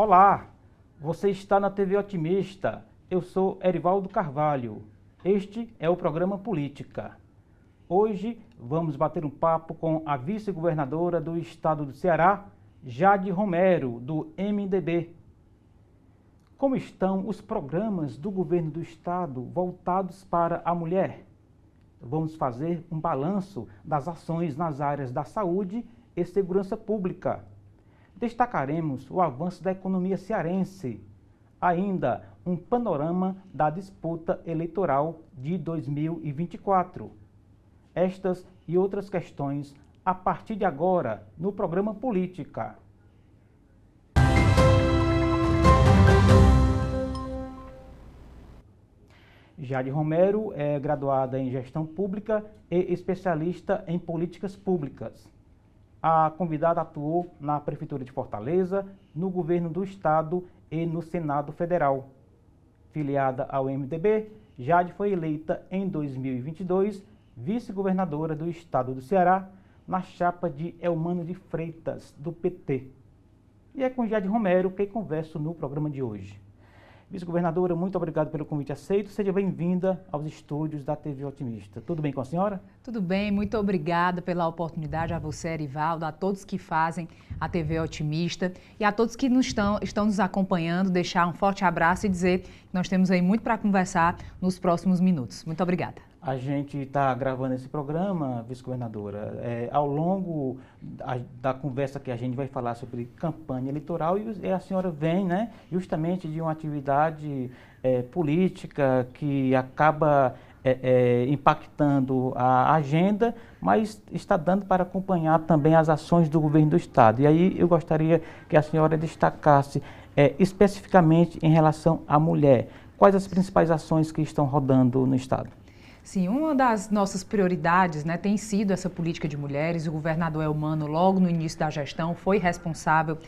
Olá, você está na TV Otimista. Eu sou Erivaldo Carvalho. Este é o programa Política. Hoje vamos bater um papo com a vice-governadora do estado do Ceará, Jade Romero, do MDB. Como estão os programas do governo do estado voltados para a mulher? Vamos fazer um balanço das ações nas áreas da saúde e segurança pública. Destacaremos o avanço da economia cearense. Ainda um panorama da disputa eleitoral de 2024. Estas e outras questões a partir de agora no programa Política. Jade Romero é graduada em Gestão Pública e especialista em Políticas Públicas. A convidada atuou na Prefeitura de Fortaleza, no Governo do Estado e no Senado Federal. Filiada ao MDB, Jade foi eleita em 2022 vice-governadora do Estado do Ceará, na chapa de Eumano de Freitas, do PT. E é com Jade Romero que converso no programa de hoje. Vice-governadora, muito obrigado pelo convite aceito. Seja bem-vinda aos estúdios da TV Otimista. Tudo bem com a senhora? Tudo bem, muito obrigada pela oportunidade a você, Erivaldo, a todos que fazem a TV Otimista e a todos que estão nos acompanhando, deixar um forte abraço e dizer que nós temos aí muito para conversar nos próximos minutos. Muito obrigada. A gente está gravando esse programa, vice-governadora, ao longo da conversa que a gente vai falar sobre campanha eleitoral e a senhora vem, né, justamente de uma atividade política que acaba impactando a agenda, mas está dando para acompanhar também as ações do governo do estado. E aí eu gostaria que a senhora destacasse especificamente em relação à mulher. Quais as principais ações que estão rodando no estado? Sim, uma das nossas prioridades, né, tem sido essa política de mulheres. O governador Eumano, logo no início da gestão, foi responsável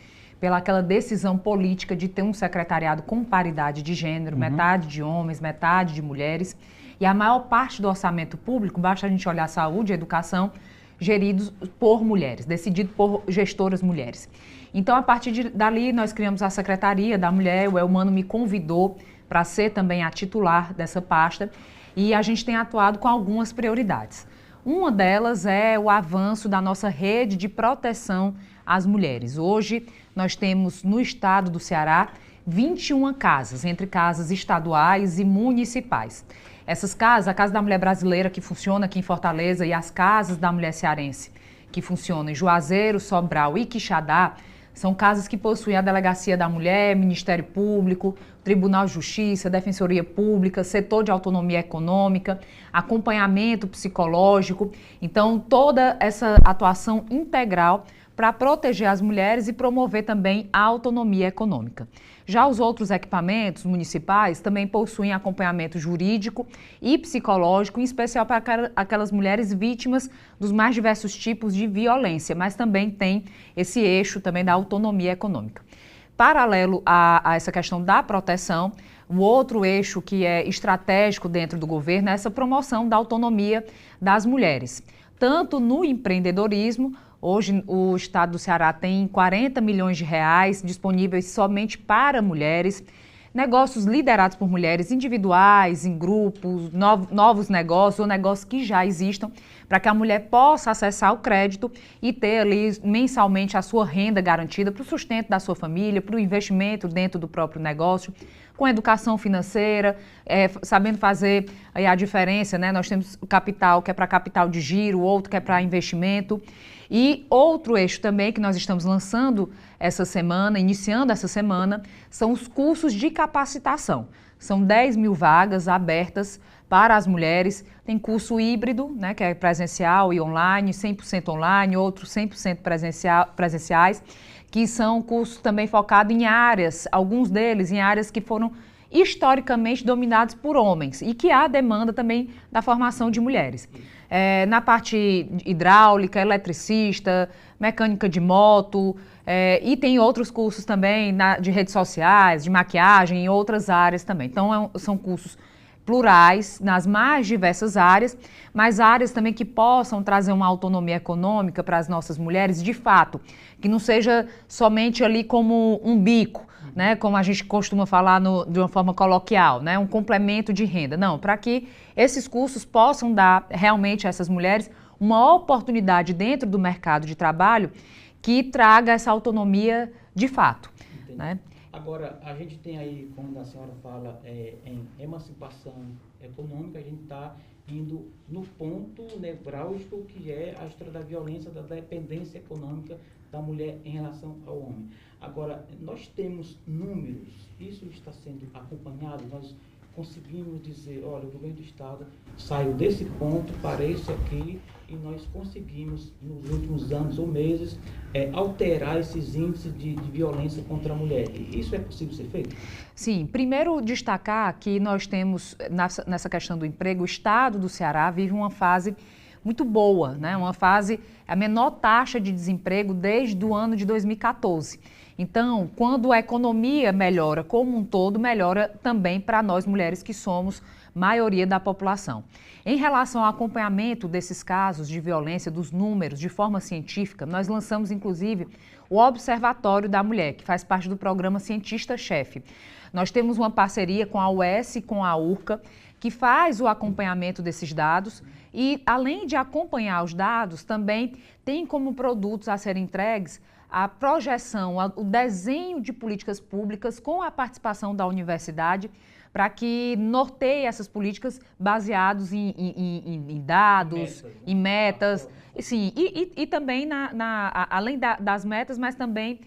pelaquela decisão política de ter um secretariado com paridade de gênero, metade de homens, metade de mulheres. E a maior parte do orçamento público, basta a gente olhar saúde e educação, geridos por mulheres, decidido por gestoras mulheres. Então, a partir dali, nós criamos a Secretaria da Mulher. O Eumano me convidou para ser também a titular dessa pasta. E a gente tem atuado com algumas prioridades. Uma delas é o avanço da nossa rede de proteção às mulheres. Hoje, nós temos no estado do Ceará 21 casas, entre casas estaduais e municipais. Essas casas, a Casa da Mulher Brasileira, que funciona aqui em Fortaleza, e as Casas da Mulher Cearense, que funcionam em Juazeiro, Sobral e Quixadá, são casas que possuem a Delegacia da Mulher, Ministério Público, Tribunal de Justiça, Defensoria Pública, setor de autonomia econômica, acompanhamento psicológico. Então, toda essa atuação integral para proteger as mulheres e promover também a autonomia econômica. Já os outros equipamentos municipais também possuem acompanhamento jurídico e psicológico, em especial para aquelas mulheres vítimas dos mais diversos tipos de violência, mas também tem esse eixo também da autonomia econômica. Paralelo a essa questão da proteção, o outro eixo que é estratégico dentro do governo é essa promoção da autonomia das mulheres, tanto no empreendedorismo. Hoje o estado do Ceará tem 40 milhões de reais disponíveis somente para mulheres, negócios liderados por mulheres individuais, em grupos, novos negócios ou negócios que já existam, para que a mulher possa acessar o crédito e ter ali mensalmente a sua renda garantida para o sustento da sua família, para o investimento dentro do próprio negócio, com educação financeira, sabendo fazer aí a diferença, né? Nós temos o capital que é para capital de giro, outro que é para investimento. E outro eixo também que nós estamos lançando essa semana, iniciando essa semana, são os cursos de capacitação. São 10 mil vagas abertas para as mulheres. Tem curso híbrido, né, que é presencial e online, 100% online, outros 100% presenciais, que são cursos também focados em áreas, alguns deles em áreas que foram historicamente dominados por homens e que há demanda também da formação de mulheres. Na parte hidráulica, eletricista, mecânica de moto, e tem outros cursos também de redes sociais, de maquiagem e outras áreas também. Então, são cursos plurais nas mais diversas áreas, mas áreas também que possam trazer uma autonomia econômica para as nossas mulheres, de fato, que não seja somente ali como um bico, né, como a gente costuma falar de uma forma coloquial, né, um complemento de renda. Não, para que esses cursos possam dar realmente a essas mulheres uma oportunidade dentro do mercado de trabalho que traga essa autonomia de fato. Né? Agora, a gente tem aí, quando a senhora fala em emancipação econômica, a gente está indo no ponto nevrálgico que é a história da violência, da dependência econômica da mulher em relação ao homem. Agora, nós temos números, isso está sendo acompanhado, nós conseguimos dizer, olha, o governo do Estado saiu desse ponto para esse aqui e nós conseguimos, nos últimos anos ou meses, alterar esses índices de violência contra a mulher. Isso é possível ser feito? Sim. Primeiro, destacar que nós temos, nessa questão do emprego, o Estado do Ceará vive uma fase muito boa, né? Uma fase, a menor taxa de desemprego desde o ano de 2014. Então, quando a economia melhora como um todo, melhora também para nós mulheres que somos maioria da população. Em relação ao acompanhamento desses casos de violência, dos números, de forma científica, nós lançamos, inclusive, o Observatório da Mulher, que faz parte do programa Cientista-Chefe. Nós temos uma parceria com a UES e com a URCA, que faz o acompanhamento desses dados e, além de acompanhar os dados, também tem como produtos a serem entregues a projeção, o desenho de políticas públicas com a participação da universidade para que norteie essas políticas baseados em dados, em metas, sim, e também além das metas, mas também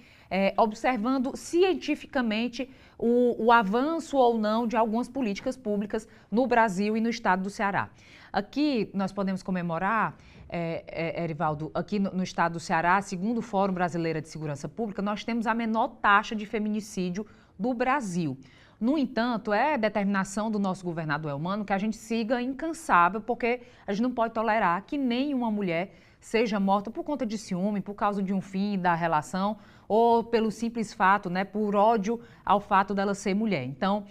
observando cientificamente o avanço ou não de algumas políticas públicas no Brasil e no estado do Ceará. Aqui nós podemos comemorar, Erivaldo, aqui no estado do Ceará, segundo o Fórum Brasileiro de Segurança Pública, nós temos a menor taxa de feminicídio do Brasil. No entanto, é determinação do nosso governador Elmano que a gente siga incansável, porque a gente não pode tolerar que nenhuma mulher seja morta por conta de ciúme, por causa de um fim da relação ou pelo simples fato, né, por ódio ao fato dela ser mulher. Então,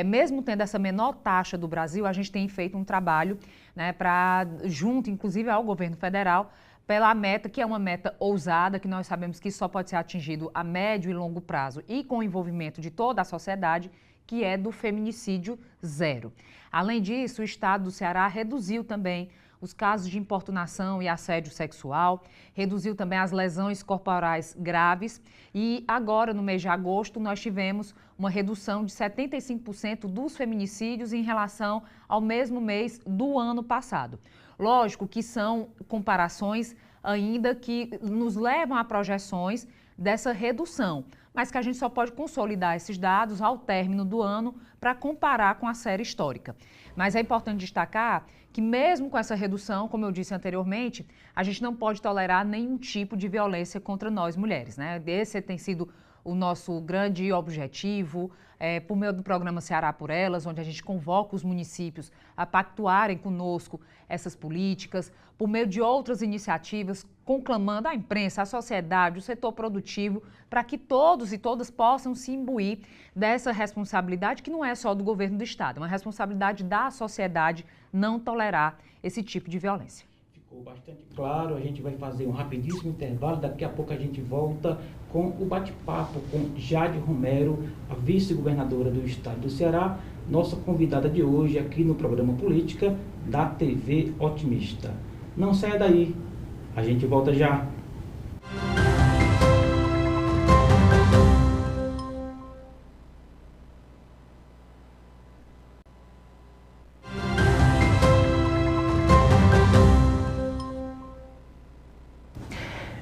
mesmo tendo essa menor taxa do Brasil, a gente tem feito um trabalho, né, junto, inclusive, ao governo federal, pela meta, que é uma meta ousada, que nós sabemos que só pode ser atingido a médio e longo prazo e com o envolvimento de toda a sociedade, que é do feminicídio zero. Além disso, o estado do Ceará reduziu também os casos de importunação e assédio sexual, reduziu também as lesões corporais graves e agora, no mês de agosto, nós tivemos uma redução de 75% dos feminicídios em relação ao mesmo mês do ano passado. Lógico que são comparações ainda que nos levam a projeções dessa redução, mas que a gente só pode consolidar esses dados ao término do ano para comparar com a série histórica. Mas é importante destacar que mesmo com essa redução, como eu disse anteriormente, a gente não pode tolerar nenhum tipo de violência contra nós mulheres, né? Esse tem sido o nosso grande objetivo, por meio do programa Ceará por Elas, onde a gente convoca os municípios a pactuarem conosco essas políticas, por meio de outras iniciativas, conclamando a imprensa, a sociedade, o setor produtivo, para que todos e todas possam se imbuir dessa responsabilidade, que não é só do governo do Estado, é uma responsabilidade da sociedade não tolerar esse tipo de violência. Ficou bastante claro, a gente vai fazer um rapidíssimo intervalo, daqui a pouco a gente volta com o bate-papo com Jade Romero, a vice-governadora do estado do Ceará, nossa convidada de hoje aqui no programa Política da TV Otimista. Não saia daí, a gente volta já.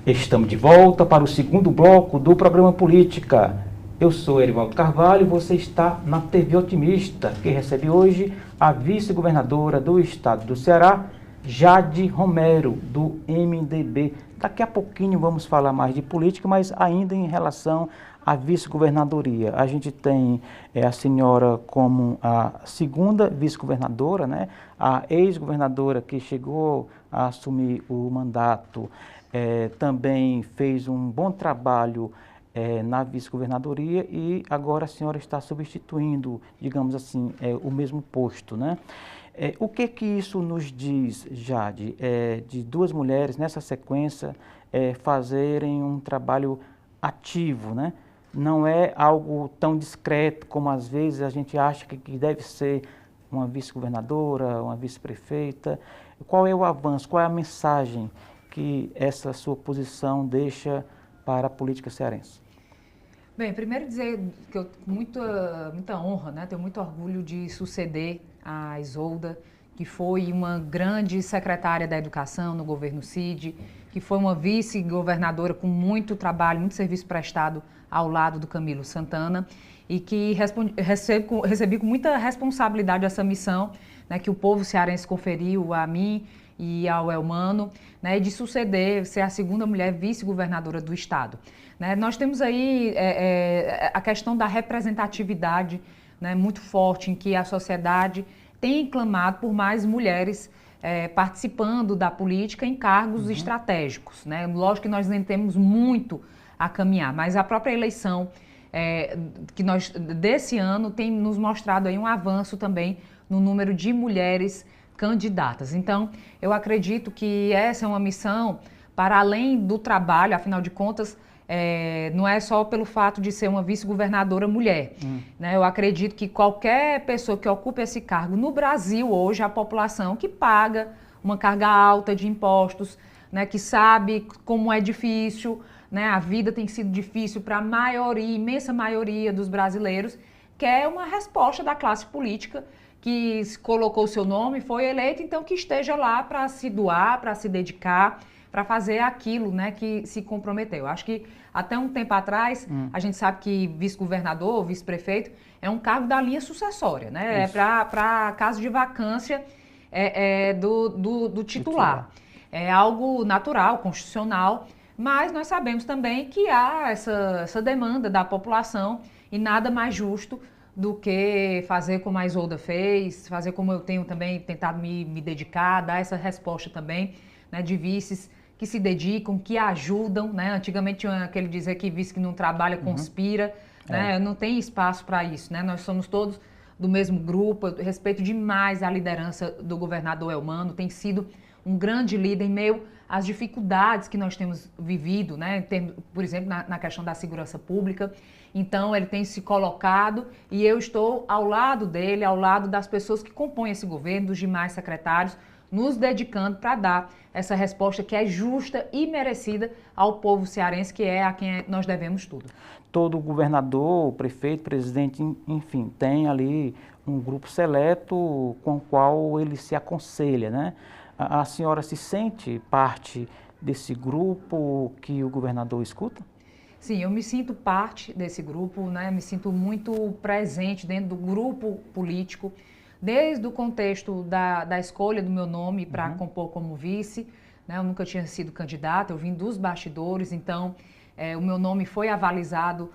Estamos de volta para o segundo bloco do programa Política. Eu sou Erivaldo Carvalho e você está na TV Otimista, que recebe hoje a vice-governadora do estado do Ceará, Jade Romero, do MDB. Daqui a pouquinho vamos falar mais de política, mas ainda em relação à vice-governadoria. A gente tem a senhora como a segunda vice-governadora, né? A ex-governadora que chegou a assumir o mandato também fez um bom trabalho na vice-governadoria e agora a senhora está substituindo, digamos assim, o mesmo posto, né? O que isso nos diz, Jade, de duas mulheres nessa sequência fazerem um trabalho ativo, né? não é algo tão discreto como às vezes a gente acha que deve ser uma vice-governadora, uma vice-prefeita. Qual é o avanço, qual é a mensagem que essa sua posição deixa para a política cearense? Bem, primeiro dizer que eu tenho muita honra, né? Tenho muito orgulho de suceder a Isolda, que foi uma grande secretária da Educação no governo Cid, que foi uma vice-governadora com muito trabalho, muito serviço prestado ao lado do Camilo Santana, e que recebi com muita responsabilidade essa missão, né, que o povo cearense conferiu a mim e ao Elmano, né, de suceder, ser a segunda mulher vice-governadora do estado. Né, nós temos aí a questão da representatividade, né, muito forte, em que a sociedade tem clamado por mais mulheres participando da política em cargos estratégicos. Né? Lógico que nós ainda temos muito a caminhar, mas a própria eleição que nós desse ano tem nos mostrado aí um avanço também no número de mulheres candidatas. Então, eu acredito que essa é uma missão para além do trabalho, afinal de contas, não é só pelo fato de ser uma vice-governadora mulher. Né? Eu acredito que qualquer pessoa que ocupe esse cargo no Brasil hoje, a população que paga uma carga alta de impostos, né, que sabe como é difícil, né, a vida tem sido difícil para a maioria, imensa maioria dos brasileiros, quer uma resposta da classe política que colocou o seu nome, foi eleita, então que esteja lá para se doar, para se dedicar, para fazer aquilo, né, que se comprometeu. Acho que até um tempo atrás, a gente sabe que vice-governador, vice-prefeito, é um cargo da linha sucessória, né? Isso. É para caso de vacância do titular. É algo natural, constitucional, mas nós sabemos também que há essa demanda da população e nada mais justo do que fazer como a Isolda fez, fazer como eu tenho também tentado me dedicar, dar essa resposta também, né, de vices que se dedicam, que ajudam, né? Antigamente tinha aquele dizer que vice que não trabalha conspira, né? Não tem espaço para isso, né? Nós somos todos do mesmo grupo. Eu respeito demais a liderança do governador Elmano, tem sido um grande líder em meio às dificuldades que nós temos vivido, né? Por exemplo, na questão da segurança pública. Então, ele tem se colocado e eu estou ao lado dele, ao lado das pessoas que compõem esse governo, dos demais secretários, nos dedicando para dar essa resposta que é justa e merecida ao povo cearense, que é a quem nós devemos tudo. Todo governador, prefeito, presidente, enfim, tem ali um grupo seleto com o qual ele se aconselha, né? A senhora se sente parte desse grupo que o governador escuta? Sim, eu me sinto parte desse grupo, né? Me sinto muito presente dentro do grupo político, desde o contexto da escolha do meu nome para compor como vice, né? Eu nunca tinha sido candidata, eu vim dos bastidores, então o meu nome foi avalizado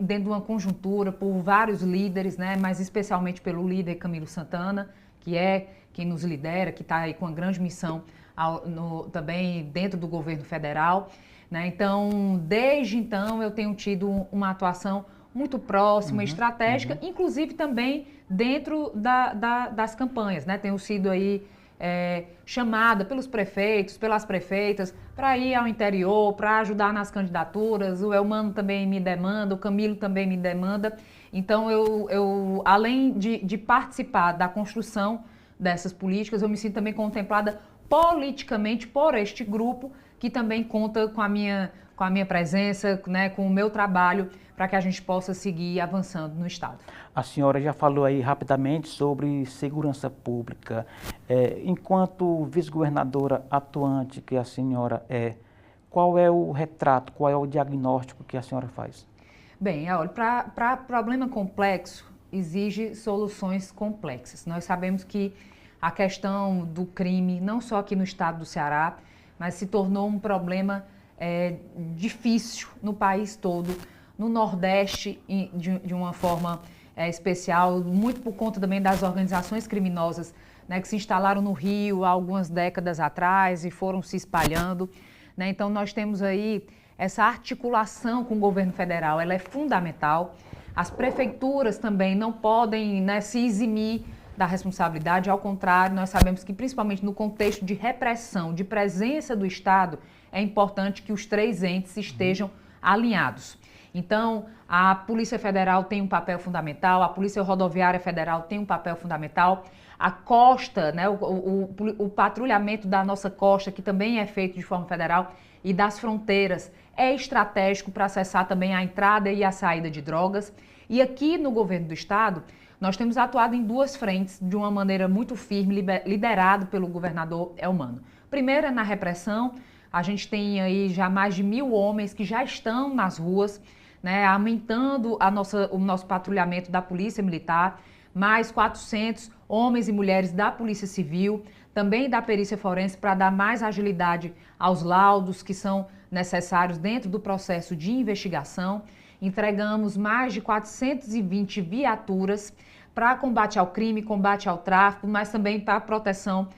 dentro de uma conjuntura por vários líderes, né? Mas especialmente pelo líder Camilo Santana, que é quem nos lidera, que está aí com uma grande missão também dentro do governo federal. Né? Então, desde então, eu tenho tido uma atuação muito próxima, estratégica, inclusive também dentro das campanhas, né? Tenho sido aí chamada pelos prefeitos, pelas prefeitas, para ir ao interior, para ajudar nas candidaturas. O Elmano também me demanda, o Camilo também me demanda. Então, eu além de participar da construção dessas políticas, eu me sinto também contemplada politicamente por este grupo, que também conta com a minha presença, né, com o meu trabalho, para que a gente possa seguir avançando no Estado. A senhora já falou aí rapidamente sobre segurança pública. Enquanto vice-governadora atuante que a senhora qual é o retrato, qual é o diagnóstico que a senhora faz? Bem, olha, para problema complexo, exige soluções complexas. Nós sabemos que a questão do crime, não só aqui no estado do Ceará, mas se tornou um problema difícil no país todo, no Nordeste de uma forma especial, muito por conta também das organizações criminosas, né, que se instalaram no Rio há algumas décadas atrás e foram se espalhando. Né? Então, nós temos aí essa articulação com o governo federal, ela é fundamental. As prefeituras também não podem, né, se eximir da responsabilidade, ao contrário, nós sabemos que principalmente no contexto de repressão, de presença do Estado, é importante que os três entes estejam alinhados. Então, a Polícia Federal tem um papel fundamental, a Polícia Rodoviária Federal tem um papel fundamental, a costa, né, o patrulhamento da nossa costa, que também é feito de forma federal, e das fronteiras, é estratégico para acessar também a entrada e a saída de drogas. E aqui no governo do estado, nós temos atuado em duas frentes de uma maneira muito firme, liderado pelo governador Elmano. Primeiro é na repressão, a gente tem aí já mais de 1.000 homens que já estão nas ruas, né, aumentando o nosso patrulhamento da Polícia Militar, mais 400 homens e mulheres da Polícia Civil, também da Perícia Forense, para dar mais agilidade aos laudos que são necessários dentro do processo de investigação. Entregamos mais de 420 viaturas para combate ao crime, combate ao tráfico, mas também para a proteção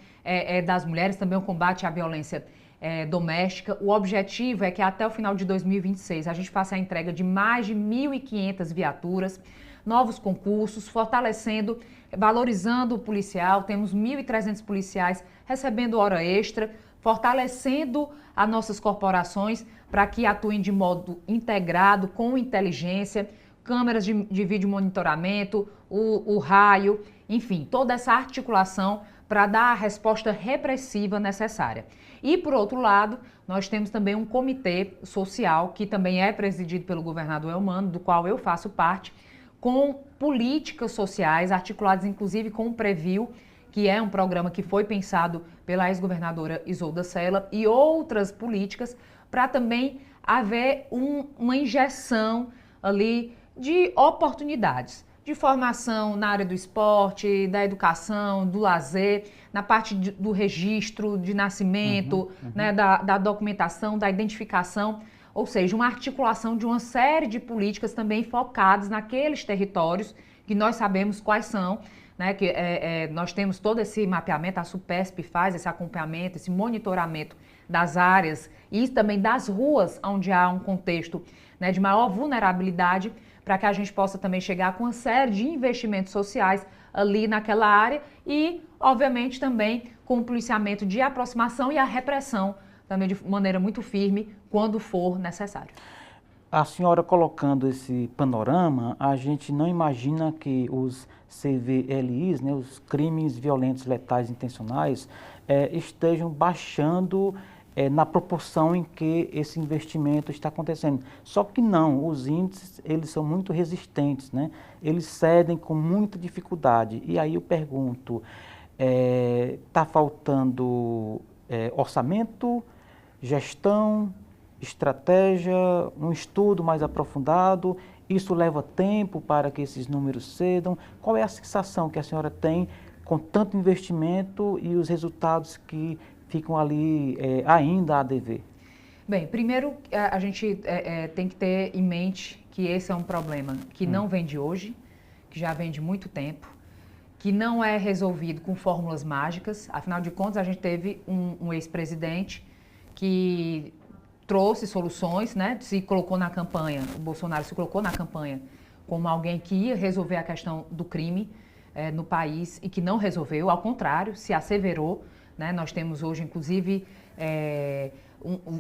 das mulheres, também o combate à violência doméstica. O objetivo é que até o final de 2026 a gente faça a entrega de mais de 1.500 viaturas, novos concursos, fortalecendo, valorizando o policial. Temos 1.300 policiais recebendo hora extra, fortalecendo as nossas corporações para que atuem de modo integrado, com inteligência, câmeras de vídeo monitoramento, o raio, enfim, toda essa articulação para dar a resposta repressiva necessária. E, por outro lado, nós temos também um comitê social, que também é presidido pelo governador Elmano, do qual eu faço parte, com políticas sociais, articuladas inclusive com o Previl, que é um programa que foi pensado pela ex-governadora Isolda Sela, e outras políticas, para também haver uma injeção ali de oportunidades, de formação na área do esporte, da educação, do lazer, na parte do registro de nascimento, né, da documentação, da identificação, ou seja, uma articulação de uma série de políticas também focadas naqueles territórios que nós sabemos quais são, né, que nós temos todo esse mapeamento, a SUPESP faz esse acompanhamento, esse monitoramento das áreas e também das ruas onde há um contexto, né, de maior vulnerabilidade, para que a gente possa também chegar com uma série de investimentos sociais ali naquela área e, obviamente, também com o policiamento de aproximação e a repressão também de maneira muito firme quando for necessário. A senhora colocando esse panorama, a gente não imagina que os CVLIs, né, os crimes violentos letais intencionais, estejam baixando na proporção em que esse investimento está acontecendo. Só que não, os índices eles são muito resistentes, né? Eles cedem com muita dificuldade. E aí eu pergunto, está faltando orçamento, gestão, estratégia, um estudo mais aprofundado? Isso leva tempo para que esses números cedam? Qual é a sensação que a senhora tem com tanto investimento e os resultados que ficam ali ainda a dever? Bem, primeiro a gente tem que ter em mente que esse é um problema que não vem de hoje, que já vem de muito tempo, que não é resolvido com fórmulas mágicas. Afinal de contas, a gente teve um ex-presidente que trouxe soluções, né? Se colocou na campanha, o Bolsonaro se colocou na campanha como alguém que ia resolver a questão do crime no país e que não resolveu, ao contrário, se asseverou. Né? Nós temos hoje, inclusive,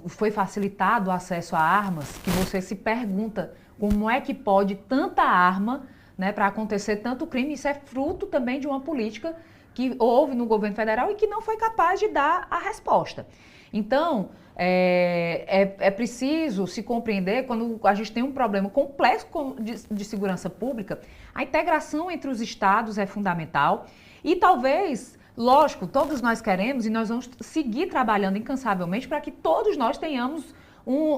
foi facilitado o acesso a armas, que você se pergunta como é que pode tanta arma, né, para acontecer tanto crime. Isso é fruto também de uma política que houve no governo federal e que não foi capaz de dar a resposta. Então, é preciso se compreender, quando a gente tem um problema complexo de segurança pública, a integração entre os estados é fundamental e talvez, lógico, todos nós queremos e nós vamos seguir trabalhando incansavelmente para que todos nós tenhamos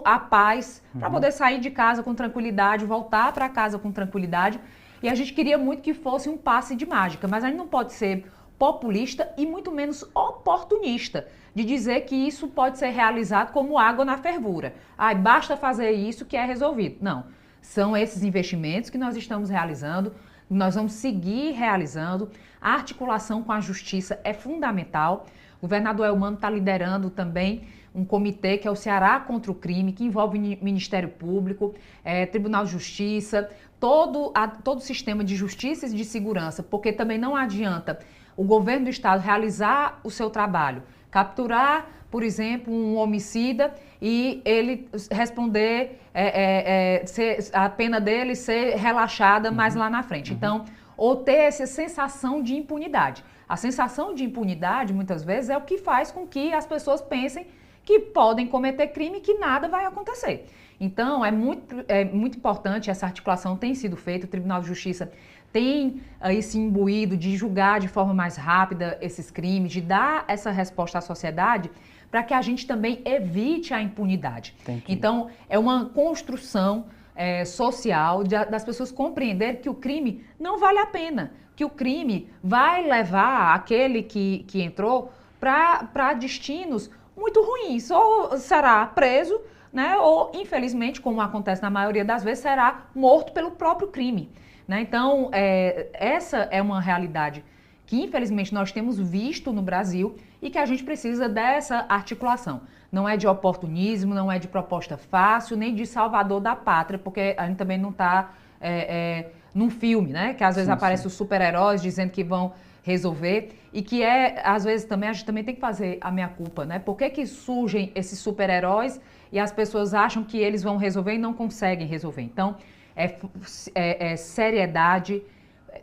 a paz, para poder sair de casa com tranquilidade, voltar para casa com tranquilidade. E a gente queria muito que fosse um passe de mágica, mas a gente não pode ser populista e muito menos oportunista, de dizer que isso pode ser realizado como água na fervura. Basta fazer isso que é resolvido. Não, são esses investimentos que nós estamos realizando, nós vamos seguir realizando. A articulação com a justiça é fundamental. O governador Elmano está liderando também um comitê que é o Ceará contra o Crime, que envolve Ministério Público, Tribunal de Justiça, todo o sistema de justiça e de segurança, porque também não adianta o governo do estado realizar o seu trabalho, Capturar, por exemplo, um homicida e ele responder, a pena dele ser relaxada mais lá na frente. Então, ou ter essa sensação de impunidade. A sensação de impunidade, muitas vezes, é o que faz com que as pessoas pensem que podem cometer crime e que nada vai acontecer. Então, é muito importante, essa articulação tem sido feita, o Tribunal de Justiça tem aí se imbuído de julgar de forma mais rápida esses crimes, de dar essa resposta à sociedade, para que a gente também evite a impunidade. Então, é uma construção social das pessoas compreenderem que o crime não vale a pena, que o crime vai levar aquele que entrou para destinos muito ruins, ou será preso, né, ou, infelizmente, como acontece na maioria das vezes, será morto pelo próprio crime. Né? Então, essa é uma realidade que, infelizmente, nós temos visto no Brasil e que a gente precisa dessa articulação. Não é de oportunismo, não é de proposta fácil, nem de salvador da pátria, porque a gente também não está num filme, né? Que às vezes aparecem os super-heróis dizendo que vão resolver e que às vezes também a gente também tem que fazer a meia-culpa, né? Por que surgem esses super-heróis e as pessoas acham que eles vão resolver e não conseguem resolver? Então, seriedade,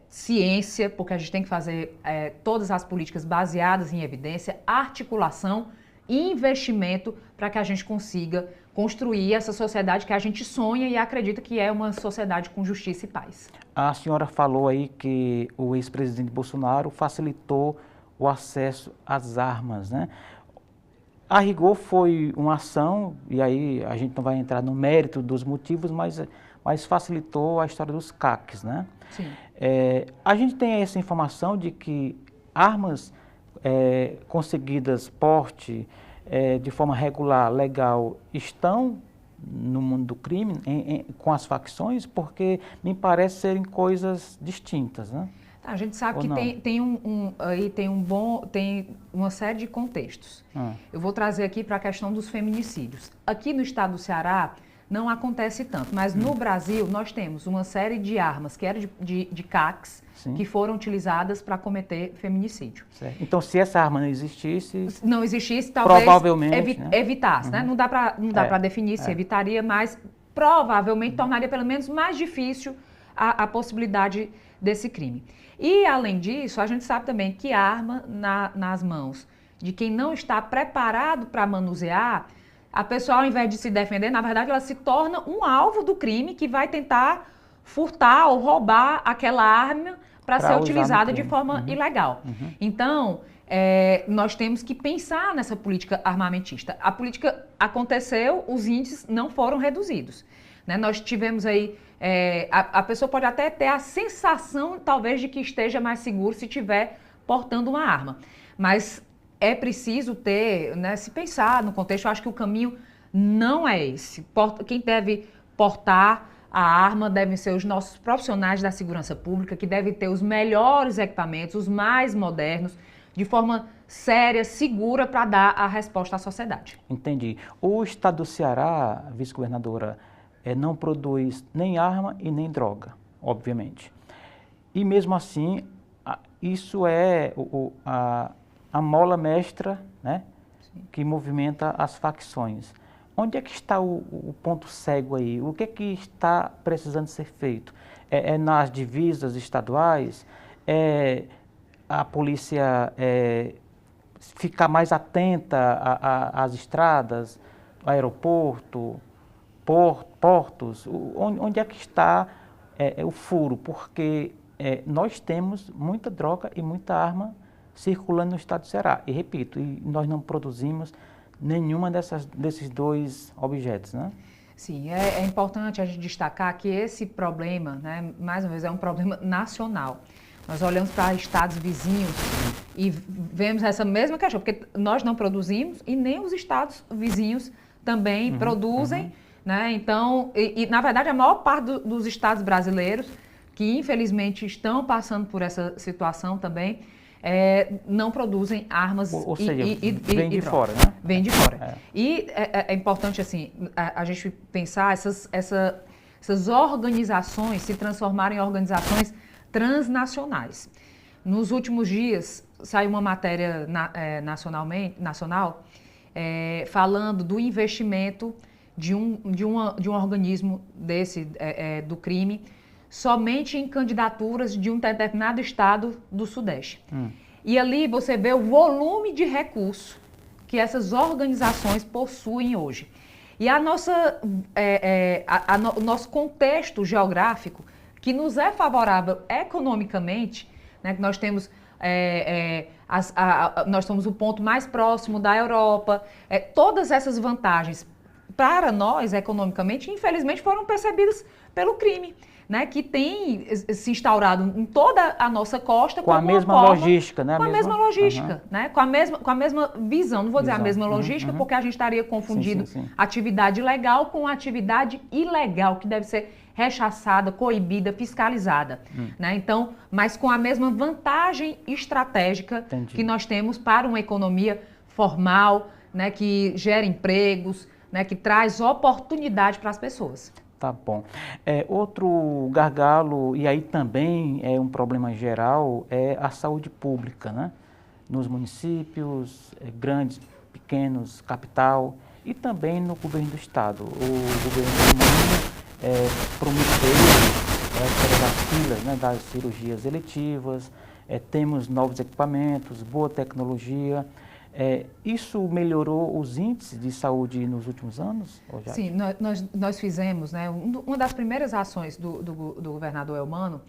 ciência, porque a gente tem que fazer todas as políticas baseadas em evidência, articulação e investimento para que a gente consiga construir essa sociedade que a gente sonha e acredita que é uma sociedade com justiça e paz. A senhora falou aí que o ex-presidente Bolsonaro facilitou o acesso às armas, né? A rigor foi uma ação, e aí a gente não vai entrar no mérito dos motivos, mas facilitou a história dos CACs, né? Sim. A gente tem essa informação de que armas conseguidas porte de forma regular, legal, estão no mundo do crime com as facções, porque me parece serem coisas distintas, né? A gente sabe que tem uma série de contextos. Eu vou trazer aqui para a questão dos feminicídios. Aqui no estado do Ceará não acontece tanto, mas no Brasil nós temos uma série de armas que eram de CACs, sim, que foram utilizadas para cometer feminicídio. Certo. Então, se essa arma não existisse, talvez provavelmente, evitasse, né? Não dá para definir se evitaria, mas provavelmente tornaria pelo menos mais difícil a possibilidade desse crime. E, além disso, a gente sabe também que arma nas mãos de quem não está preparado para manusear, a pessoa, ao invés de se defender, na verdade, ela se torna um alvo do crime que vai tentar furtar ou roubar aquela arma para ser utilizada de forma ilegal. Então, nós temos que pensar nessa política armamentista. A política aconteceu, os índices não foram reduzidos. Né? Nós tivemos aí... a pessoa pode até ter a sensação, talvez, de que esteja mais seguro se estiver portando uma arma. Mas é preciso ter, né, se pensar no contexto, eu acho que o caminho não é esse. Quem deve portar a arma devem ser os nossos profissionais da segurança pública, que devem ter os melhores equipamentos, os mais modernos, de forma séria, segura, para dar a resposta à sociedade. Entendi. O estado do Ceará, vice-governadora, não produz nem arma e nem droga, obviamente. E mesmo assim, isso é a mola mestra, né, que movimenta as facções. Onde é que está o ponto cego aí? O que é que está precisando ser feito? É nas divisas estaduais? A polícia ficar mais atenta às estradas, aeroporto, portos? Onde é que está o furo? Porque nós temos muita droga e muita arma circulando no estado do Ceará. E repito, nós não produzimos nenhuma desses dois objetos, né? Sim, é importante a gente destacar que esse problema, né, mais uma vez, é um problema nacional. Nós olhamos para estados vizinhos e vemos essa mesma questão, porque nós não produzimos e nem os estados vizinhos também produzem, né? Então, na verdade, a maior parte dos estados brasileiros que infelizmente estão passando por essa situação também, não produzem armas ou seja, vem de fora, né? Vem de fora. E é importante, assim, a gente pensar essas organizações se transformarem em organizações transnacionais. Nos últimos dias, saiu uma matéria nacional falando do investimento de um organismo do crime somente em candidaturas de um determinado estado do Sudeste. E ali você vê o volume de recursos que essas organizações possuem hoje. E o nosso contexto geográfico, que nos é favorável economicamente, né, que nós temos, nós somos o ponto mais próximo da Europa, todas essas vantagens para nós, economicamente, infelizmente foram percebidas pelo crime, né, que tem se instaurado em toda a nossa costa com a mesma logística, né? Com a mesma logística, né? Com a mesma visão. Não vou dizer a mesma logística, porque a gente estaria confundindo atividade legal com atividade ilegal, que deve ser rechaçada, coibida, fiscalizada, né? Então, mas com a mesma vantagem estratégica que nós temos para uma economia formal, né, que gera empregos, né, que traz oportunidade para as pessoas. Tá bom. Outro gargalo, e aí também é um problema geral, é a saúde pública, né? Nos municípios, grandes, pequenos, capital, e também no governo do estado. O governo prometeu as filas, né, das cirurgias eletivas, temos novos equipamentos, boa tecnologia. Isso melhorou os índices de saúde nos últimos anos? Sim, nós fizemos, né, uma das primeiras ações do governador Elmano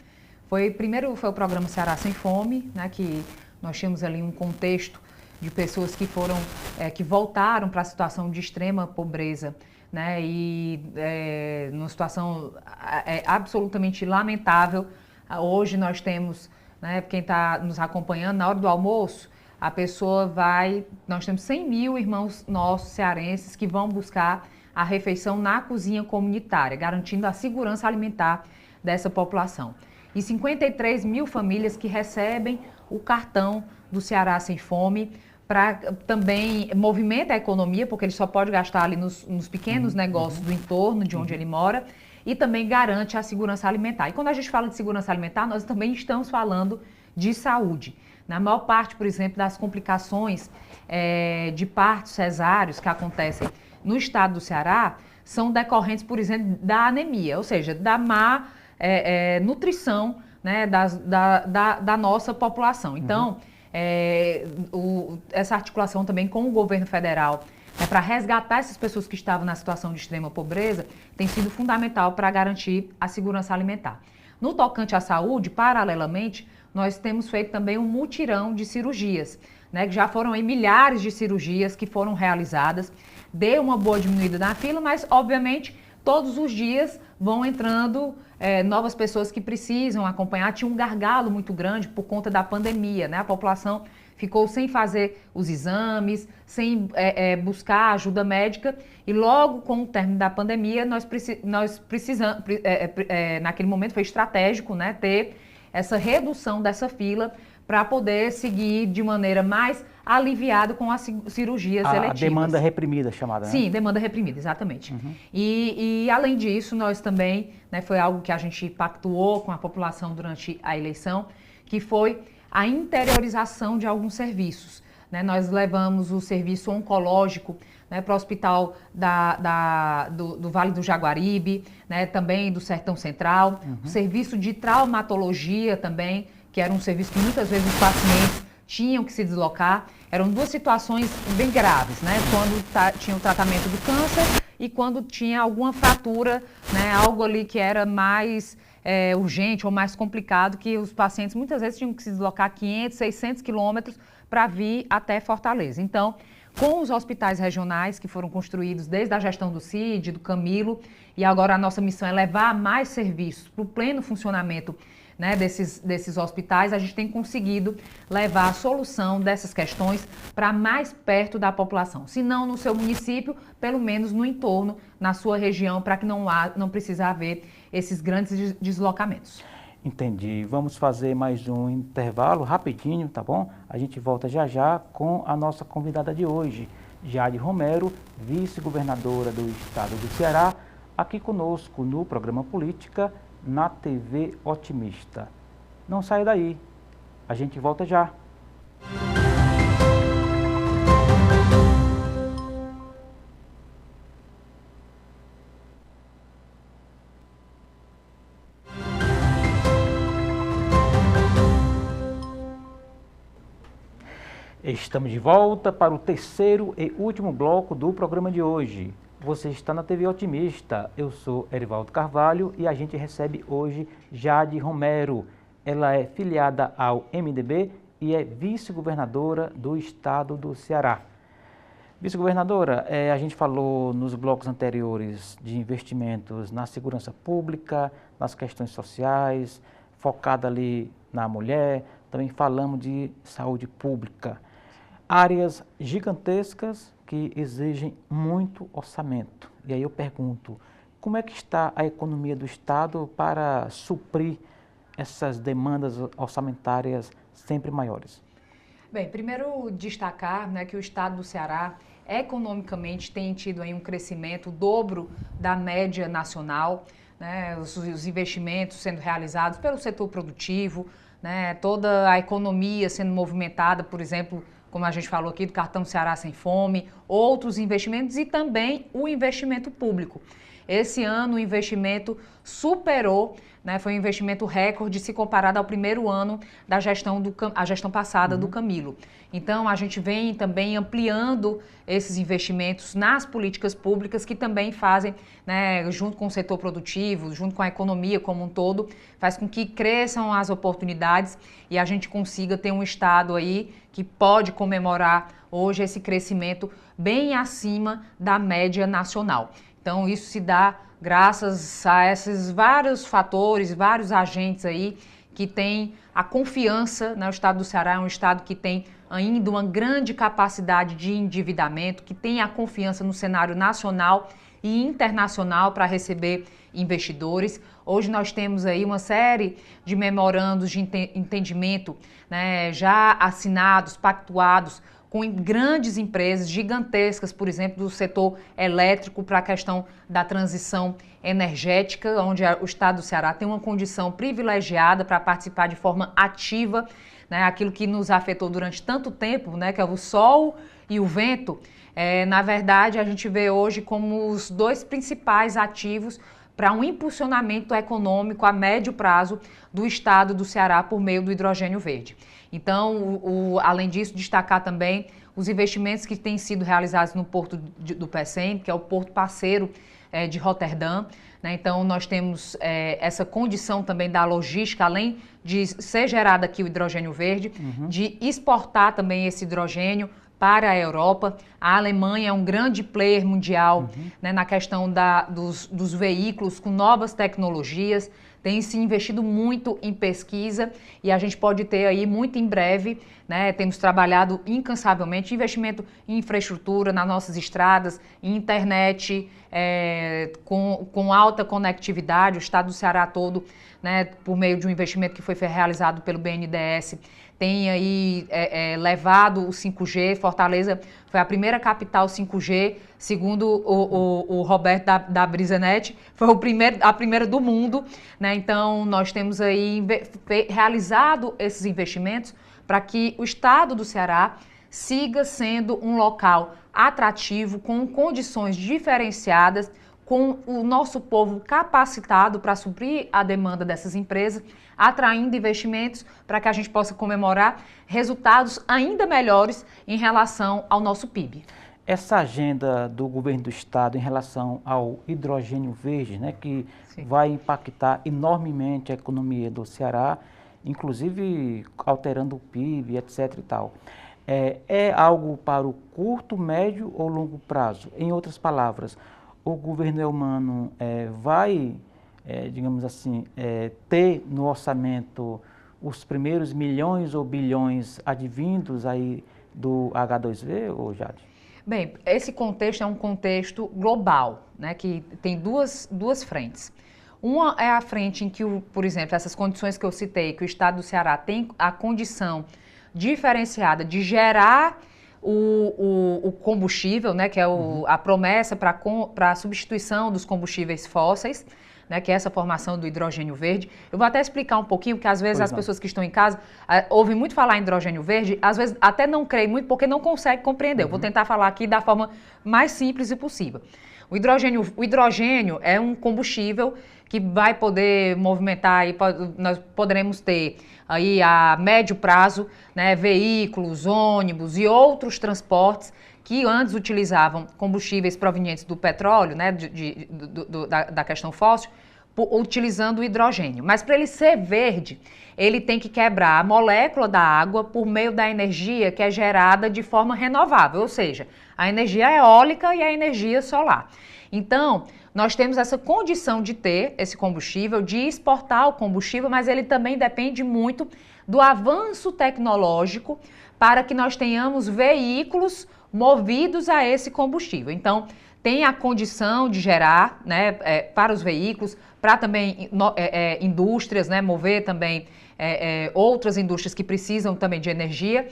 primeiro foi o programa Ceará Sem Fome, né, que nós tínhamos ali um contexto de pessoas que que voltaram para a situação de extrema pobreza, né, e numa situação absolutamente lamentável. Hoje nós temos, né, quem está nos acompanhando, na hora do almoço, a pessoa nós temos 100 mil irmãos nossos cearenses que vão buscar a refeição na cozinha comunitária, garantindo a segurança alimentar dessa população. E 53 mil famílias que recebem o cartão do Ceará Sem Fome, também movimenta a economia, porque ele só pode gastar ali nos pequenos negócios do entorno de onde ele mora, e também garante a segurança alimentar. E quando a gente fala de segurança alimentar, nós também estamos falando de saúde. Na maior parte, por exemplo, das complicações de partos cesáreos que acontecem no estado do Ceará são decorrentes, por exemplo, da anemia, ou seja, da má nutrição, né, da nossa população. Então, essa articulação também com o governo federal, né, para resgatar essas pessoas que estavam na situação de extrema pobreza, tem sido fundamental para garantir a segurança alimentar. No tocante à saúde, paralelamente, nós temos feito também um mutirão de cirurgias, né, que já foram aí milhares de cirurgias que foram realizadas. Deu uma boa diminuída na fila, mas, obviamente, todos os dias vão entrando novas pessoas que precisam acompanhar. Tinha um gargalo muito grande por conta da pandemia, né? A população ficou sem fazer os exames, sem buscar ajuda médica, e logo com o término da pandemia, nós precisamos, naquele momento foi estratégico, né, ter essa redução dessa fila para poder seguir de maneira mais aliviada com as cirurgias eletivas. A demanda reprimida chamada, né? Sim, demanda reprimida, exatamente. E além disso, nós também, né, foi algo que a gente pactuou com a população durante a eleição, que foi a interiorização de alguns serviços, né? Nós levamos o serviço oncológico, né, para o hospital do Vale do Jaguaribe, né, também do Sertão Central, o serviço de traumatologia também, que era um serviço que muitas vezes os pacientes tinham que se deslocar. Eram duas situações bem graves, né, quando tinha o tratamento do câncer e quando tinha alguma fratura, né, algo ali que era mais urgente ou mais complicado, que os pacientes muitas vezes tinham que se deslocar 500, 600 quilômetros para vir até Fortaleza. Então, com os hospitais regionais que foram construídos desde a gestão do Cid, do Camilo, e agora a nossa missão é levar mais serviços para o pleno funcionamento, né, desses hospitais, a gente tem conseguido levar a solução dessas questões para mais perto da população. Se não no seu município, pelo menos no entorno, na sua região, para que não precise haver esses grandes deslocamentos. Entendi. Vamos fazer mais um intervalo rapidinho, tá bom? A gente volta já já com a nossa convidada de hoje, Jade Romero, vice-governadora do estado do Ceará, aqui conosco no programa Política, na TV Otimista. Não saia daí, a gente volta já. Estamos de volta para o terceiro e último bloco do programa de hoje. Você está na TV Otimista. Eu sou Erivaldo Carvalho e a gente recebe hoje Jade Romero. Ela é filiada ao MDB e é vice-governadora do estado do Ceará. Vice-governadora, a gente falou nos blocos anteriores de investimentos na segurança pública, nas questões sociais, focada ali na mulher, também falamos de saúde pública. Áreas gigantescas que exigem muito orçamento. E aí eu pergunto, como é que está a economia do estado para suprir essas demandas orçamentárias sempre maiores? Bem, primeiro destacar, né, que o estado do Ceará economicamente tem tido aí um crescimento dobro da média nacional, né, os investimentos sendo realizados pelo setor produtivo, né, toda a economia sendo movimentada, por exemplo, como a gente falou aqui, do Cartão Ceará Sem Fome, outros investimentos e também o investimento público. Esse ano o investimento superou, né, foi um investimento recorde se comparado ao primeiro ano da gestão passada do Camilo. Então a gente vem também ampliando esses investimentos nas políticas públicas que também fazem, né, junto com o setor produtivo, junto com a economia como um todo, faz com que cresçam as oportunidades e a gente consiga ter um estado aí que pode comemorar hoje esse crescimento bem acima da média nacional. Então isso se dá graças a esses vários fatores, vários agentes aí que têm a confiança, né? O estado do Ceará é um estado que tem ainda uma grande capacidade de endividamento, que tem a confiança no cenário nacional e internacional para receber investidores. Hoje nós temos aí uma série de memorandos de entendimento, né, já assinados, pactuados com grandes empresas gigantescas, por exemplo, do setor elétrico para a questão da transição energética, onde o estado do Ceará tem uma condição privilegiada para participar de forma ativa, né, aquilo que nos afetou durante tanto tempo, né, que é o sol e o vento. Na verdade, a gente vê hoje como os dois principais ativos para um impulsionamento econômico a médio prazo do estado do Ceará por meio do hidrogênio verde. Então, além disso, destacar também os investimentos que têm sido realizados no porto do Pecém, que é o porto parceiro de Roterdã, né? Então, nós temos essa condição também da logística, além de ser gerado aqui o hidrogênio verde, de exportar também esse hidrogênio para a Europa. A Alemanha é um grande player mundial, né, na questão dos veículos com novas tecnologias, tem se investido muito em pesquisa e a gente pode ter aí muito em breve, né, temos trabalhado incansavelmente, investimento em infraestrutura, nas nossas estradas, em internet, com alta conectividade, o estado do Ceará todo, né, por meio de um investimento que foi realizado pelo BNDES, tem aí levado o 5G. Fortaleza foi a primeira capital 5G, segundo o Roberto da Brisanet, foi a primeira do mundo, né? Então, nós temos aí realizado esses investimentos para que o estado do Ceará siga sendo um local atrativo, com condições diferenciadas, com o nosso povo capacitado para suprir a demanda dessas empresas, atraindo investimentos para que a gente possa comemorar resultados ainda melhores em relação ao nosso PIB. Essa agenda do governo do estado em relação ao hidrogênio verde, né, que vai impactar enormemente a economia do Ceará, inclusive alterando o PIB, etc. e tal. É algo para o curto, médio ou longo prazo? Em outras palavras, o governo Eumano vai, digamos assim, ter no orçamento os primeiros milhões ou bilhões advindos aí do H2V, ou Jade? Bem, esse contexto é um contexto global, né, que tem duas frentes. Uma é a frente em que, por exemplo, essas condições que eu citei, que o estado do Ceará tem a condição diferenciada de gerar o combustível, né, que é a promessa para a substituição dos combustíveis fósseis, né, que é essa formação do hidrogênio verde. Eu vou até explicar um pouquinho, porque às vezes as pessoas que estão em casa ouvem muito falar em hidrogênio verde, às vezes até não creem muito porque não conseguem compreender. Eu vou tentar falar aqui da forma mais simples possível. O hidrogênio é um combustível que vai poder movimentar, nós poderemos ter aí a médio prazo, né, veículos, ônibus e outros transportes que antes utilizavam combustíveis provenientes do petróleo, né, da questão fóssil, utilizando o hidrogênio. Mas para ele ser verde, ele tem que quebrar a molécula da água por meio da energia que é gerada de forma renovável, ou seja, a energia eólica e a energia solar. Então, nós temos essa condição de ter esse combustível, de exportar o combustível, mas ele também depende muito do avanço tecnológico para que nós tenhamos veículos movidos a esse combustível. Então, tem a condição de gerar, né, para os veículos, para também indústrias, né, mover também outras indústrias que precisam também de energia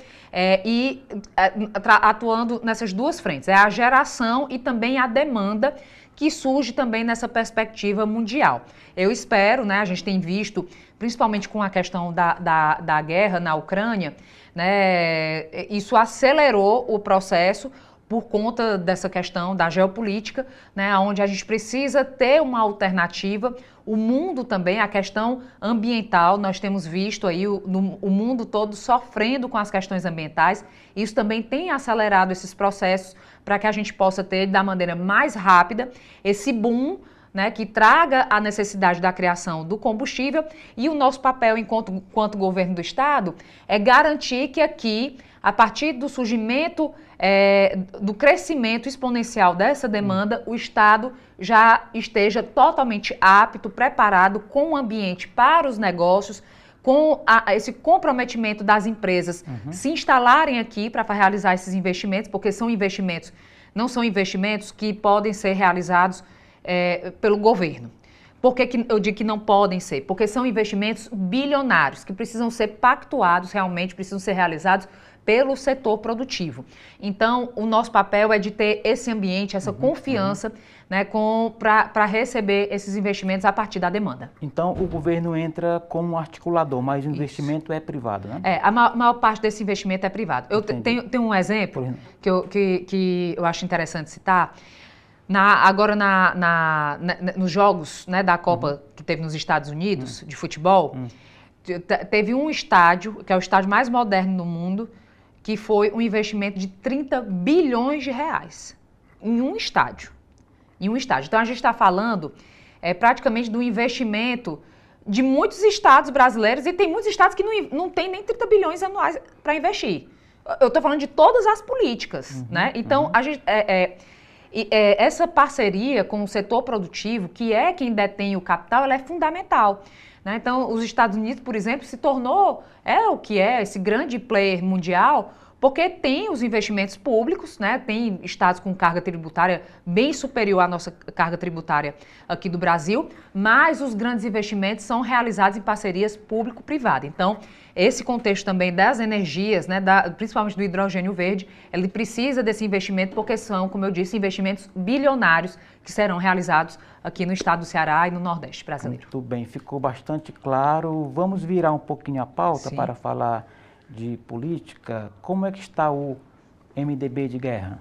atuando nessas duas frentes, a geração e também a demanda que surge também nessa perspectiva mundial. Eu espero, né, a gente tem visto, principalmente com a questão da guerra na Ucrânia, né, isso acelerou o processo por conta dessa questão da geopolítica, né, onde a gente precisa ter uma alternativa. O mundo também, a questão ambiental, nós temos visto aí o mundo todo sofrendo com as questões ambientais. Isso também tem acelerado esses processos para que a gente possa ter, da maneira mais rápida, esse boom, né, que traga a necessidade da criação do combustível, e o nosso papel enquanto governo do Estado é garantir que aqui, a partir do surgimento, do crescimento exponencial dessa demanda, o Estado já esteja totalmente apto, preparado, com o ambiente para os negócios, com esse comprometimento das empresas se instalarem aqui para realizar esses investimentos, porque não são investimentos que podem ser realizados pelo governo. Por que eu digo que não podem ser? Porque são investimentos bilionários que precisam ser pactuados realmente, precisam ser realizados pelo setor produtivo. Então, o nosso papel é de ter esse ambiente, essa confiança, né, para receber esses investimentos a partir da demanda. Então, o governo entra como articulador, mas o investimento é privado, né? A maior parte desse investimento é privado. Eu tenho um exemplo que eu acho interessante citar. Agora, nos jogos, né, da Copa que teve nos Estados Unidos, de futebol, teve um estádio, que é o estádio mais moderno do mundo, que foi um investimento de 30 bilhões de reais em um estádio. Então, a gente está falando praticamente do investimento de muitos estados brasileiros, e tem muitos estados que não tem nem 30 bilhões anuais para investir. Eu estou falando de todas as políticas, né? Então, a gente... essa parceria com o setor produtivo, que é quem detém o capital, ela é fundamental, né? Então, os Estados Unidos, por exemplo, se tornou, o que é esse grande player mundial, porque tem os investimentos públicos, né? Tem estados com carga tributária bem superior à nossa carga tributária aqui do Brasil, mas os grandes investimentos são realizados em parcerias público-privada. Então, esse contexto também das energias, né, principalmente do hidrogênio verde, ele precisa desse investimento porque são, como eu disse, investimentos bilionários que serão realizados aqui no estado do Ceará e no Nordeste brasileiro. Muito bem, ficou bastante claro. Vamos virar um pouquinho a pauta para falar de política. Como é que está o MDB de Guerra?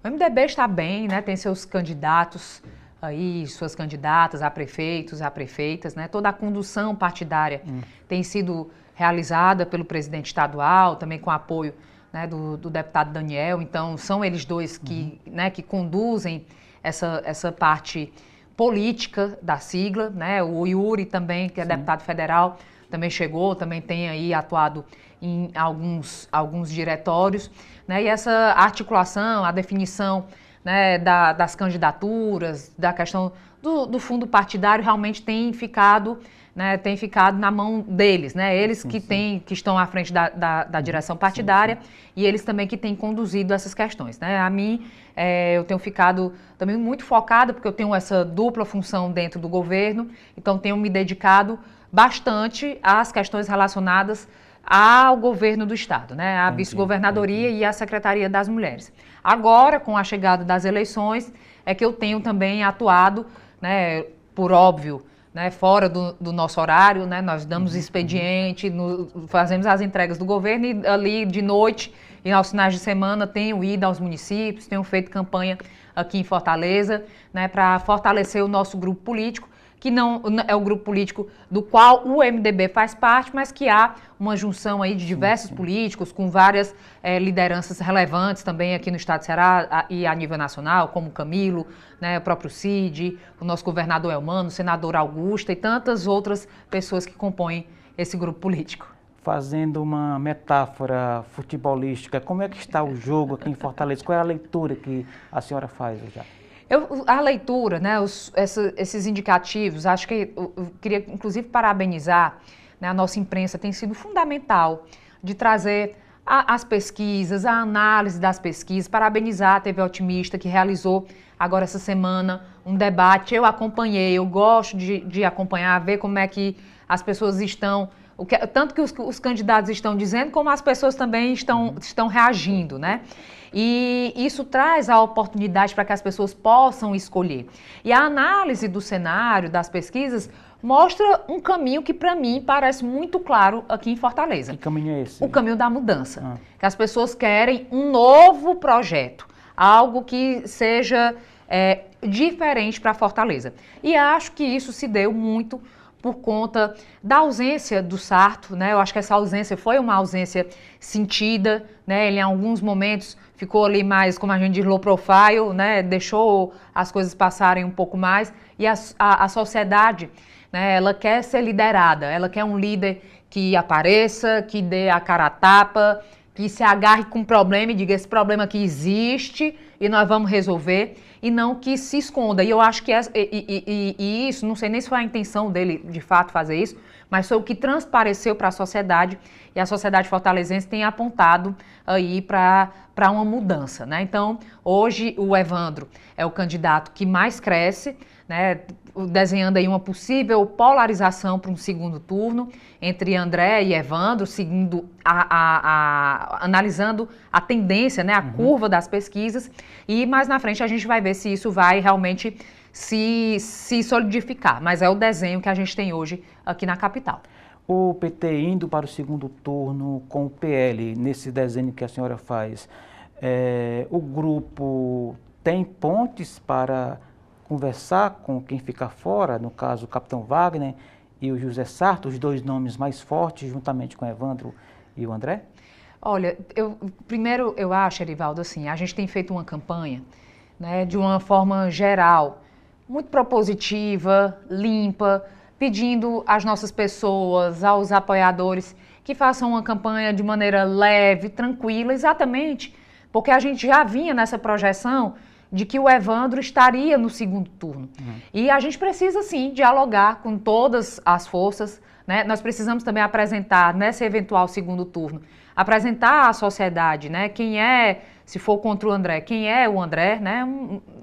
O MDB está bem, né? Tem seus candidatos aí, suas candidatas a prefeitos, a prefeitas, né? Toda a condução partidária tem sido realizada pelo presidente estadual, também com apoio, né, do deputado Daniel. Então, são eles dois que, né, que conduzem essa parte política da sigla, né? O Yuri também, que é deputado federal, também chegou, também tem aí atuado em alguns diretórios, né? E essa articulação, a definição, né, das candidaturas, da questão do fundo partidário realmente tem ficado, né, na mão deles, né? Eles que estão à frente da direção partidária e eles também que têm conduzido essas questões, né? A mim, eu tenho ficado também muito focada, porque eu tenho essa dupla função dentro do governo, então tenho me dedicado bastante às questões relacionadas ao governo do Estado, né? A vice-governadoria e a Secretaria das Mulheres. Agora, com a chegada das eleições, é que eu tenho também atuado, né, por óbvio, né, fora do nosso horário, né, nós damos expediente, fazemos as entregas do governo e ali de noite e aos finais de semana tenho ido aos municípios, tenho feito campanha aqui em Fortaleza, né, para fortalecer o nosso grupo político, que não é o grupo político do qual o MDB faz parte, mas que há uma junção aí de diversos políticos, com várias lideranças relevantes também aqui no estado de Ceará e a nível nacional, como o Camilo, né, o próprio Cid, o nosso governador Elmano, o senador Augusto e tantas outras pessoas que compõem esse grupo político. Fazendo uma metáfora futebolística, como é que está o jogo aqui em Fortaleza? Qual é a leitura que a senhora faz já? A leitura, né, esses indicativos, acho que eu queria inclusive parabenizar, né, a nossa imprensa tem sido fundamental de trazer as pesquisas, a análise das pesquisas, parabenizar a TV Otimista que realizou agora essa semana um debate, eu acompanhei, eu gosto de acompanhar, ver como é que as pessoas estão, tanto que os candidatos estão dizendo, como as pessoas também estão reagindo, né? E isso traz a oportunidade para que as pessoas possam escolher. E a análise do cenário, das pesquisas, mostra um caminho que para mim parece muito claro aqui em Fortaleza. Que caminho é esse? O caminho da mudança. Que as pessoas querem um novo projeto, algo que seja diferente para Fortaleza. E acho que isso se deu muito por conta da ausência do Sarto, né? Eu acho que essa ausência foi uma ausência sentida, né? Ele em alguns momentos ficou ali mais, como a gente diz, low profile, né? Deixou as coisas passarem um pouco mais e a sociedade, né? Ela quer ser liderada, ela quer um líder que apareça, que dê a cara a tapa, que se agarre com um problema e diga esse problema aqui existe e nós vamos resolver, e não que se esconda. E eu acho que isso, não sei nem se foi a intenção dele de fato fazer isso, mas foi o que transpareceu para a sociedade, e a sociedade fortalezense tem apontado aí para uma mudança, né? Então, hoje o Evandro é o candidato que mais cresce, né? Desenhando aí uma possível polarização para um segundo turno entre André e Evandro, seguindo analisando a tendência, né, a curva das pesquisas, e mais na frente a gente vai ver se isso vai realmente se solidificar, mas é o desenho que a gente tem hoje aqui na capital. O PT indo para o segundo turno com o PL, nesse desenho que a senhora faz, o grupo tem pontes para conversar com quem fica fora, no caso o Capitão Wagner e o José Sarto, os dois nomes mais fortes, juntamente com o Evandro e o André? Olha, primeiro eu acho, Erivaldo, assim, a gente tem feito uma campanha, né, de uma forma geral, muito propositiva, limpa, pedindo às nossas pessoas, aos apoiadores, que façam uma campanha de maneira leve, tranquila, exatamente porque a gente já vinha nessa projeção de que o Evandro estaria no segundo turno. E a gente precisa, sim, dialogar com todas as forças, né? Nós precisamos também apresentar, nesse eventual segundo turno, apresentar à sociedade, né? Quem é, se for contra o André, quem é o André, né?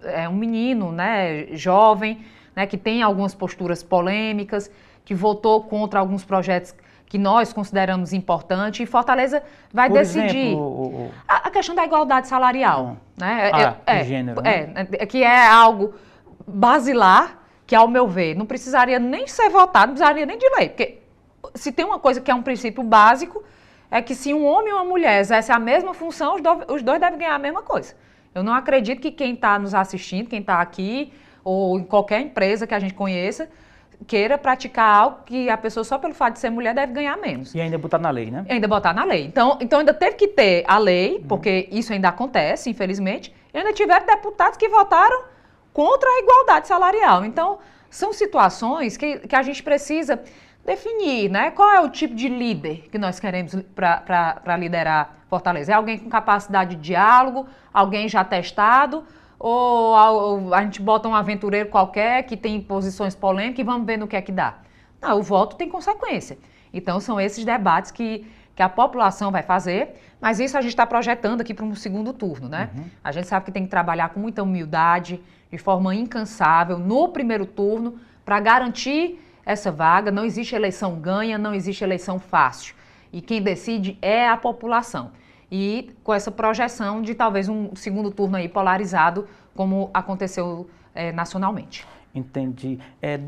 É um menino, né? Jovem, né? Que tem algumas posturas polêmicas, que votou contra alguns projetos que nós consideramos importantes, e Fortaleza vai decidir. Exemplo, a questão da igualdade salarial, né? De gênero, né? Que é algo basilar, que ao meu ver não precisaria nem ser votado, não precisaria nem de lei, porque se tem uma coisa que é um princípio básico, é que se um homem e uma mulher exercem a mesma função, os dois devem ganhar a mesma coisa. Eu não acredito que quem está nos assistindo, quem está aqui, ou em qualquer empresa que a gente conheça, queira praticar algo que a pessoa, só pelo fato de ser mulher, deve ganhar menos. E ainda botar na lei, né? E ainda botar na lei. Então ainda teve que ter a lei, porque isso ainda acontece, infelizmente, e ainda tiveram deputados que votaram contra a igualdade salarial. Então, são situações que a gente precisa definir, né? Qual é o tipo de líder que nós queremos para liderar Fortaleza? É alguém com capacidade de diálogo, alguém já testado, ou a gente bota um aventureiro qualquer que tem posições polêmicas e vamos ver no que é que dá? Não, o voto tem consequência. Então, são esses debates que a população vai fazer, mas isso a gente está projetando aqui para um segundo turno, né? A gente sabe que tem que trabalhar com muita humildade, de forma incansável, no primeiro turno, para garantir essa vaga. Não existe eleição ganha, não existe eleição fácil. E quem decide é a população. E com essa projeção de talvez um segundo turno aí polarizado, como aconteceu nacionalmente. Entendi.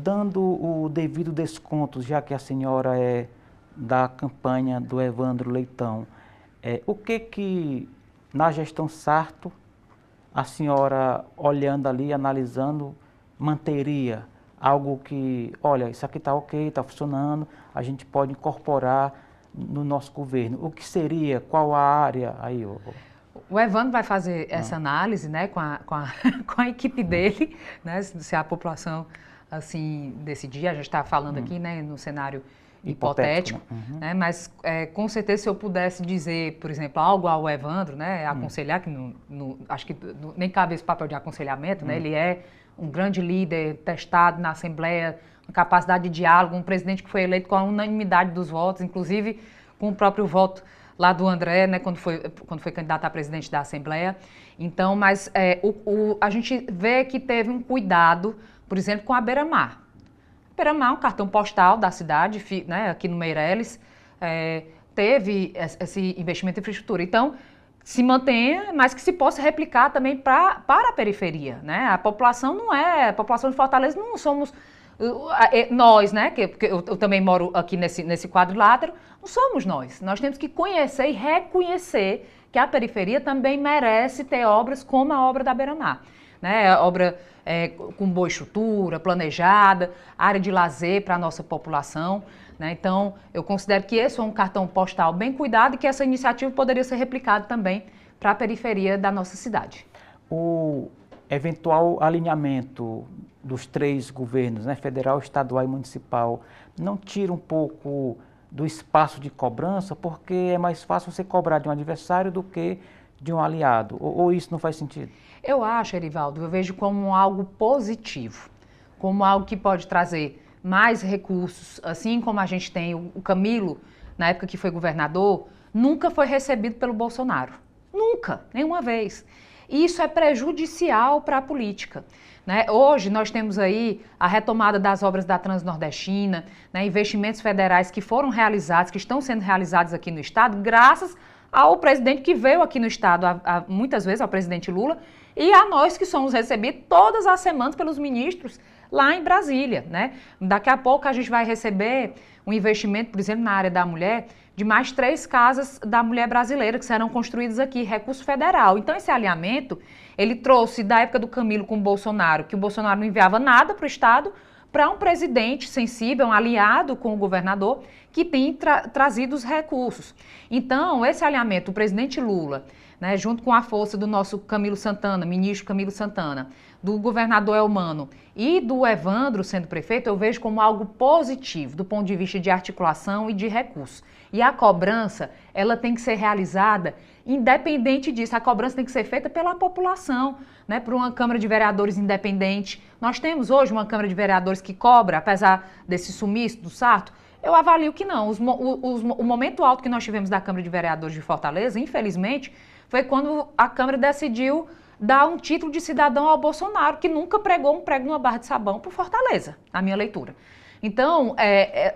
Dando o devido desconto, já que a senhora é da campanha do Evandro Leitão, o que na gestão Sarto a senhora, olhando ali, analisando, manteria algo que, olha, isso aqui está ok, está funcionando, a gente pode incorporar no nosso governo? O que seria, qual a área aí? O Evandro vai fazer essa análise, né, com a equipe dele, né, se a população assim decidir. A gente está falando aqui, né, no cenário hipotético, né, mas com certeza, se eu pudesse dizer, por exemplo, algo ao Evandro, né, aconselhar, que acho que nem cabe esse papel de aconselhamento, né, ele é um grande líder, testado na Assembleia, uma capacidade de diálogo, um presidente que foi eleito com a unanimidade dos votos, inclusive com o próprio voto lá do André, né, quando foi candidato a presidente da Assembleia. Então, mas a gente vê que teve um cuidado, por exemplo, com a Beira-Mar. Beira-Mar, um cartão postal da cidade, né, aqui no Meireles, teve esse investimento em infraestrutura. Então, se mantenha, mas que se possa replicar também para a periferia, né? A população a população de Fortaleza não somos nós, né? Porque eu também moro aqui nesse quadrilátero, não somos nós. Nós temos que conhecer e reconhecer que a periferia também merece ter obras como a obra da Beira-Mar, né? Obra com boa estrutura, planejada, área de lazer para a nossa população, né? Então, eu considero que esse é um cartão postal bem cuidado e que essa iniciativa poderia ser replicada também para a periferia da nossa cidade. O eventual alinhamento dos 3 governos, né, federal, estadual e municipal, não tira um pouco do espaço de cobrança, porque é mais fácil você cobrar de um adversário do que de um aliado, ou isso não faz sentido? Eu acho, Erivaldo, eu vejo como algo positivo, como algo que pode trazer mais recursos, assim como a gente tem o Camilo, na época que foi governador, nunca foi recebido pelo Bolsonaro. Nunca, nenhuma vez. E isso é prejudicial para a política, né? Hoje nós temos aí a retomada das obras da Transnordestina, né, investimentos federais que foram realizados, que estão sendo realizados aqui no estado, graças ao presidente que veio aqui no estado, muitas vezes ao presidente Lula, e a nós que somos recebidos todas as semanas pelos ministros lá em Brasília, né? Daqui a pouco a gente vai receber um investimento, por exemplo, na área da mulher, de mais 3 casas da mulher brasileira que serão construídas aqui, recurso federal. Então, esse alinhamento, ele trouxe da época do Camilo com o Bolsonaro, que o Bolsonaro não enviava nada para o estado, para um presidente sensível, um aliado com o governador, que tem trazido os recursos. Então, esse alinhamento, o presidente Lula, né, junto com a força do nosso Camilo Santana, ministro Camilo Santana, do governador Elmano e do Evandro sendo prefeito, eu vejo como algo positivo do ponto de vista de articulação e de recursos. E a cobrança, ela tem que ser realizada independente disso. A cobrança tem que ser feita pela população, né, por uma Câmara de Vereadores independente. Nós temos hoje uma Câmara de Vereadores que cobra, apesar desse sumiço do Sarto. Eu avalio que não. O momento alto que nós tivemos da Câmara de Vereadores de Fortaleza, infelizmente, foi quando a Câmara decidiu dar um título de cidadão ao Bolsonaro, que nunca pregou um prego numa barra de sabão por Fortaleza, na minha leitura. Então,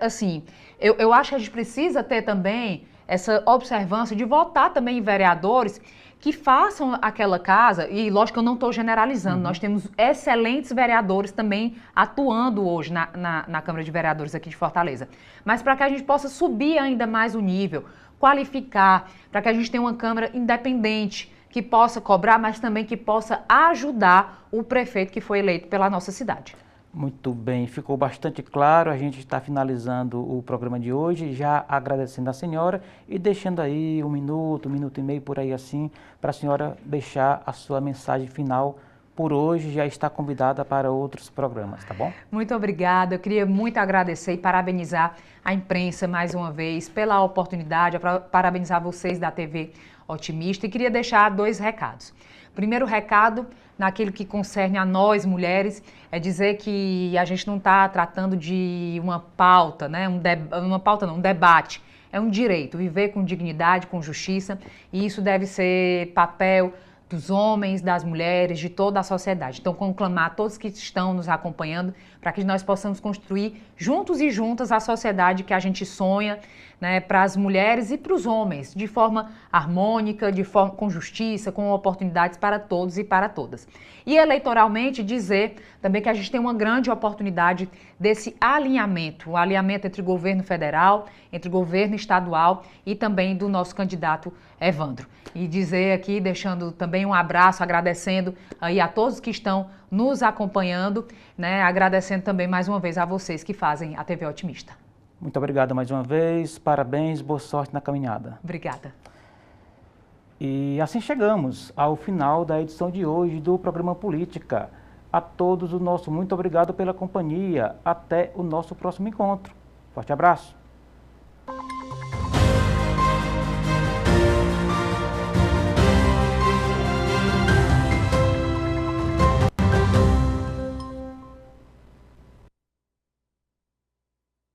assim, eu acho que a gente precisa ter também essa observância de votar também em vereadores que façam aquela casa, e lógico que eu não estou generalizando, nós temos excelentes vereadores também atuando hoje na Câmara de Vereadores aqui de Fortaleza, mas para que a gente possa subir ainda mais o nível, qualificar, para que a gente tenha uma Câmara independente, que possa cobrar, mas também que possa ajudar o prefeito que foi eleito pela nossa cidade. Muito bem, ficou bastante claro. A gente está finalizando o programa de hoje, já agradecendo a senhora e deixando aí 1 minuto, 1 minuto e meio por aí assim, para a senhora deixar a sua mensagem final por hoje. Já está convidada para outros programas, tá bom? Muito obrigada, eu queria muito agradecer e parabenizar a imprensa mais uma vez pela oportunidade, parabenizar vocês da TV Otimista, e queria deixar 2 recados. Primeiro recado, naquilo que concerne a nós, mulheres, é dizer que a gente não está tratando de uma pauta, né? Um debate. É um direito, viver com dignidade, com justiça, e isso deve ser papel dos homens, das mulheres, de toda a sociedade. Então, conclamar a todos que estão nos acompanhando para que nós possamos construir juntos e juntas a sociedade que a gente sonha, né, para as mulheres e para os homens, de forma harmônica, com justiça, com oportunidades para todos e para todas. E eleitoralmente dizer também que a gente tem uma grande oportunidade desse alinhamento, o alinhamento entre o governo federal, entre o governo estadual e também do nosso candidato Evandro. E dizer aqui, deixando também um abraço, agradecendo aí a todos que estão nos acompanhando, né, agradecendo também mais uma vez a vocês que fazem a TV Otimista. Muito obrigado mais uma vez, parabéns, boa sorte na caminhada. Obrigada. E assim chegamos ao final da edição de hoje do programa Política. A todos o nosso muito obrigado pela companhia. Até o nosso próximo encontro. Forte abraço.